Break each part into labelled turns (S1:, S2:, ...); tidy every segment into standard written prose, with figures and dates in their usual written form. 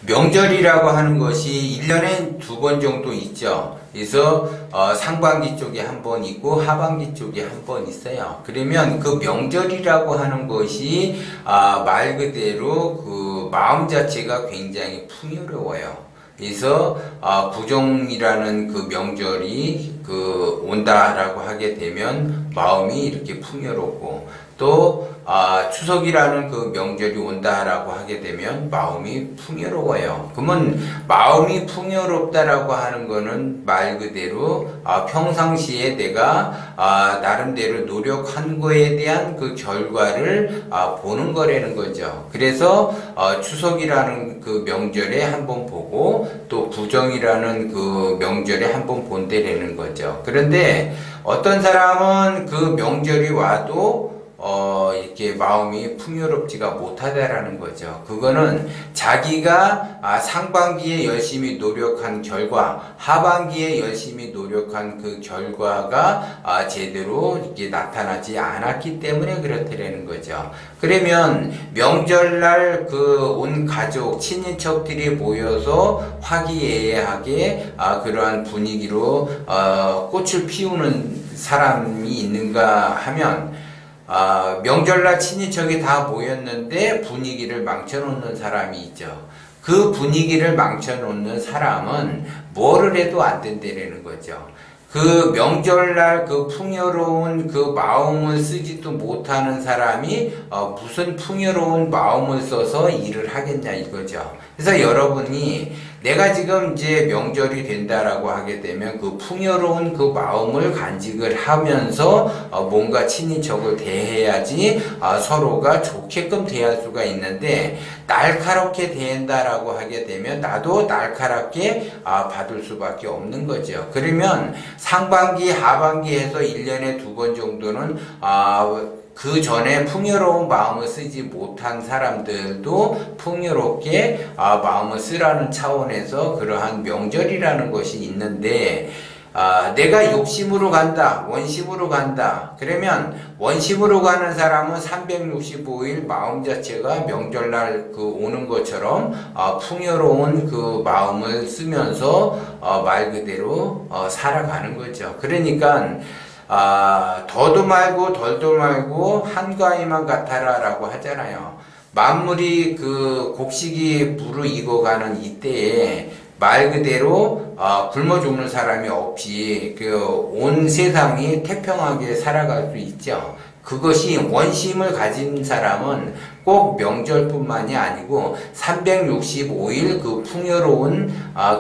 S1: 명절이라고 하는 것이 1년에 2번 정도 있죠. 그래서 상반기 쪽에 한 번 있고 하반기 쪽에 한 번 있어요. 그러면 그 명절이라고 하는 것이 말 그대로 그 마음 자체가 굉장히 풍요로워요. 그래서 구정이라는 그 명절이 온다라고 하게 되면 마음이 이렇게 풍요롭고, 또 추석이라는 그 명절이 온다라고 하게 되면 마음이 풍요로워요. 그러면 마음이 풍요롭다라고 하는 거는 말 그대로 평상시에 내가 나름대로 노력한 거에 대한 그 결과를 보는 거라는 거죠. 그래서 추석이라는 그 명절에 한번 보고, 또 구정이라는 그 명절에 한번 본다라는 거죠. 그런데 어떤 사람은 그 명절이 와도 이렇게 마음이 풍요롭지가 못하다라는 거죠. 그거는 자기가 상반기에 열심히 노력한 결과, 하반기에 열심히 노력한 그 결과가 제대로 이렇게 나타나지 않았기 때문에 그렇다라는 거죠. 그러면 명절날 그 온 가족, 친인척들이 모여서 화기애애하게 그러한 분위기로 꽃을 피우는 사람이 있는가 하면, 명절날 친인척이 다 모였는데 분위기를 망쳐놓는 사람이 있죠. 그 분위기를 망쳐놓는 사람은 뭐를 해도 안 된다는 거죠. 그 명절날 그 풍요로운 그 마음을 쓰지도 못하는 사람이 무슨 풍요로운 마음을 써서 일을 하겠냐 이거죠. 그래서 여러분이 내가 지금 이제 명절이 된다라고 하게 되면 그 풍요로운 그 마음을 간직을 하면서 뭔가 친인척을 대해야지 서로가 좋게끔 대할 수가 있는데, 날카롭게 대한다라고 하게 되면 나도 날카롭게 받을 수밖에 없는 거죠. 그러면 상반기, 하반기에서 1년에 2번 정도는 그 전에 풍요로운 마음을 쓰지 못한 사람들도 풍요롭게 마음을 쓰라는 차원에서 그러한 명절이라는 것이 있는데, 내가 욕심으로 간다, 원심으로 간다. 그러면 원심으로 가는 사람은 365일 마음 자체가 명절날 그 오는 것처럼 풍요로운 그 마음을 쓰면서 말 그대로 살아가는 거죠. 그러니까 더도 말고 덜도 말고 한가위만 같아라 라고 하잖아요. 만물이 그 곡식이 무르익어가는 이때에 말 그대로 굶어 죽는 사람이 없이 그 온 세상이 태평하게 살아갈 수 있죠. 그것이 원심을 가진 사람은 꼭 명절뿐만이 아니고 365일 그 풍요로운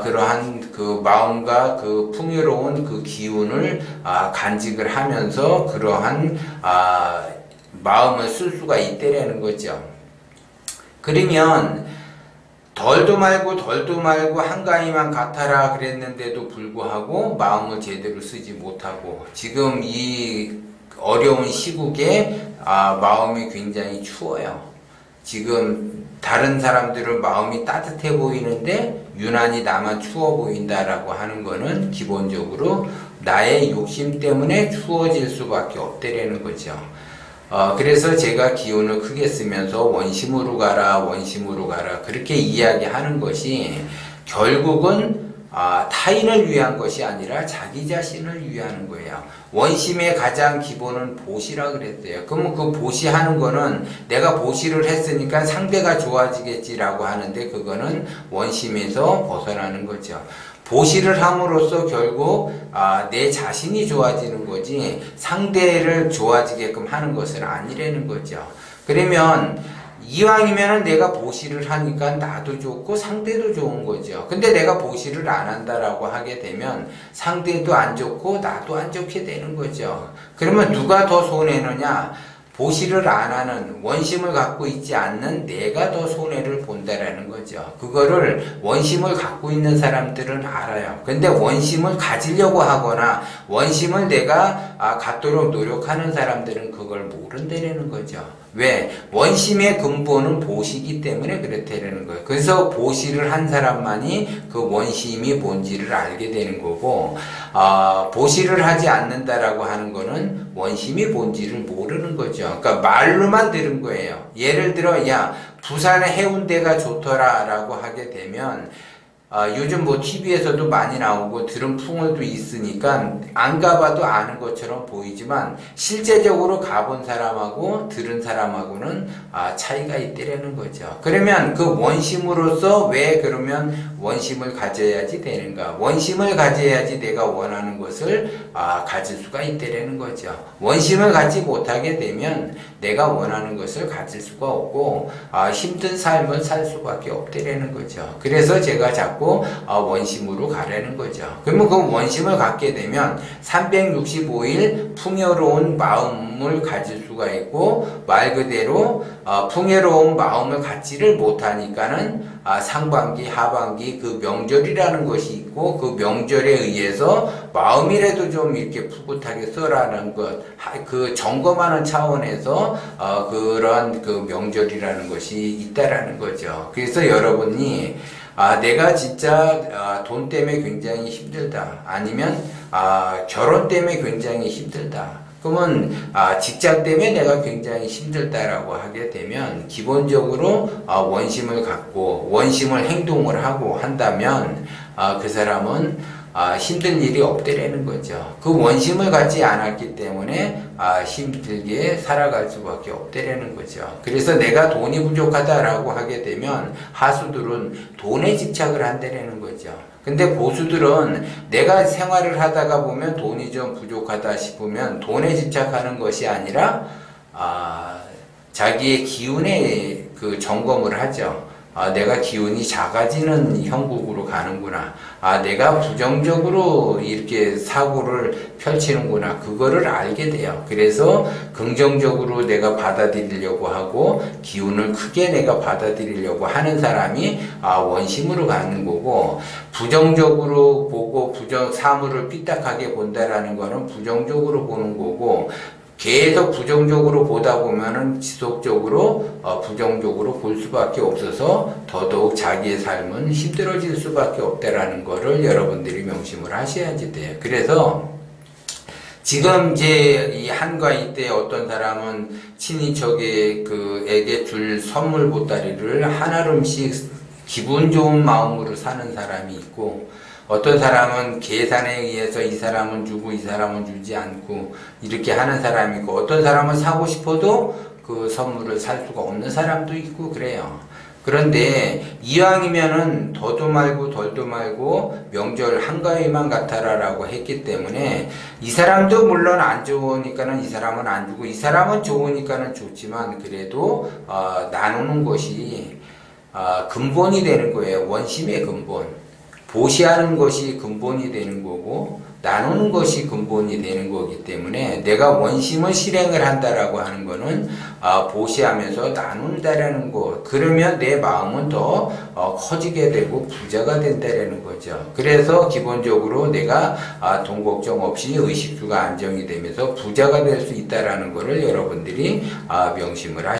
S1: 그러한 그 마음과 그 풍요로운 그 기운을 간직을 하면서 그러한 마음을 쓸 수가 있다라는 거죠. 그러면 덜도 말고 덜도 말고 한가위만 같아라 그랬는데도 불구하고 마음을 제대로 쓰지 못하고, 지금 이 어려운 시국에 마음이 굉장히 추워요. 지금 다른 사람들은 마음이 따뜻해 보이는데 유난히 나만 추워 보인다라고 하는 거는 기본적으로 나의 욕심 때문에 추워질 수밖에 없다라는 거죠. 그래서 제가 기운을 크게 쓰면서 원심으로 가라, 원심으로 가라 그렇게 이야기하는 것이 결국은 타인을 위한 것이 아니라 자기 자신을 위하는 거예요. 원심의 가장 기본은 보시라 그랬대요. 그러면 그 보시하는 거는 내가 보시를 했으니까 상대가 좋아지겠지라고 하는데, 그거는 원심에서 벗어나는 거죠. 보시를 함으로써 결국 내 자신이 좋아지는 거지 상대를 좋아지게끔 하는 것은 아니라는 거죠. 그러면 이왕이면은 내가 보시를 하니까 나도 좋고 상대도 좋은 거죠. 근데 내가 보시를 안 한다라고 하게 되면 상대도 안 좋고 나도 안 좋게 되는 거죠. 그러면 누가 더 손해느냐? 보시를 안 하는, 원심을 갖고 있지 않는 내가 더 손해를 본다라는 거죠. 그거를 원심을 갖고 있는 사람들은 알아요. 근데 원심을 가지려고 하거나 원심을 내가 갖도록 노력하는 사람들은 그걸 모른다라는 거죠. 왜? 원심의 근본은 보시기 때문에 그렇다라는 거예요. 그래서 보시를 한 사람만이 그 원심이 뭔지를 알게 되는 거고, 보시를 하지 않는다라고 하는 거는 원심이 뭔지를 모르는 거죠. 그러니까 말로만 들은 거예요. 예를 들어, 야, 부산의 해운대가 좋더라라고 하게 되면 요즘 뭐 TV에서도 많이 나오고 들은 풍월도 있으니까 안 가봐도 아는 것처럼 보이지만 실제적으로 가본 사람하고 들은 사람하고는 차이가 있더라는 거죠. 그러면 그 원심으로서 왜 그러면 원심을 가져야지 되는가? 원심을 가져야지 내가 원하는 것을 가질 수가 있더라는 거죠. 원심을 갖지 못하게 되면 내가 원하는 것을 가질 수가 없고 힘든 삶을 살 수밖에 없더라는 거죠. 그래서 제가 자꾸 원심으로 가라는 거죠. 그러면 그 원심을 갖게 되면 365일 풍요로운 마음을 가질 수가 있고 말 그대로 풍요로운 마음을 갖지를 못하니까는 상반기, 하반기 그 명절이라는 것이 있고 그 명절에 의해서 마음이라도 좀 이렇게 풋풋하게 써라는 것, 그 점검하는 차원에서 그런 그 명절이라는 것이 있다라는 거죠. 그래서 여러분이 내가 진짜 돈 때문에 굉장히 힘들다. 아니면 결혼 때문에 굉장히 힘들다. 그러면 직장 때문에 내가 굉장히 힘들다라고 하게 되면 기본적으로 원심을 갖고 원심을 행동을 하고 한다면 그 사람은 힘든 일이 없더라는 거죠. 그 원심을 갖지 않았기 때문에 힘들게 살아갈 수밖에 없더라는 거죠. 그래서 내가 돈이 부족하다라고 하게 되면 하수들은 돈에 집착을 한다라는 거죠. 근데 고수들은 내가 생활을 하다가 보면 돈이 좀 부족하다 싶으면 돈에 집착하는 것이 아니라 자기의 기운에 그 점검을 하죠. 내가 기운이 작아지는 형국으로 가는구나. 내가 부정적으로 이렇게 사고를 펼치는구나. 그거를 알게 돼요. 그래서 긍정적으로 내가 받아들이려고 하고 기운을 크게 내가 받아들이려고 하는 사람이 원심으로 가는 거고, 부정적으로 보고 사물을 삐딱하게 본다라는 거는 부정적으로 보는 거고, 계속 부정적으로 보다 보면은 지속적으로 부정적으로 볼 수밖에 없어서 더더욱 자기의 삶은 힘들어질 수밖에 없다라는 거를 여러분들이 명심을 하셔야지 돼요. 그래서 지금 이제 이 한가위 때 어떤 사람은 친인척에게 줄 선물 보따리를 한 알음씩 기분 좋은 마음으로 사는 사람이 있고, 어떤 사람은 계산에 의해서 이 사람은 주고 이 사람은 주지 않고 이렇게 하는 사람이 있고, 어떤 사람은 사고 싶어도 그 선물을 살 수가 없는 사람도 있고 그래요. 그런데 이왕이면은 더도 말고 덜도 말고 명절 한가위만 같아라라고 했기 때문에 이 사람도 물론 안 좋으니까는 이 사람은 안 주고 이 사람은 좋으니까는 좋지만 그래도 나누는 것이 근본이 되는 거예요. 원심의 근본. 보시하는 것이 근본이 되는 거고 나누는 것이 근본이 되는 거기 때문에 내가 원심을 실행을 한다라고 하는 거는 보시하면서 나눈다라는 거. 그러면 내 마음은 더 커지게 되고 부자가 된다라는 거죠. 그래서 기본적으로 내가 돈 걱정 없이 의식주가 안정이 되면서 부자가 될 수 있다라는 거를 여러분들이 명심을 하시죠.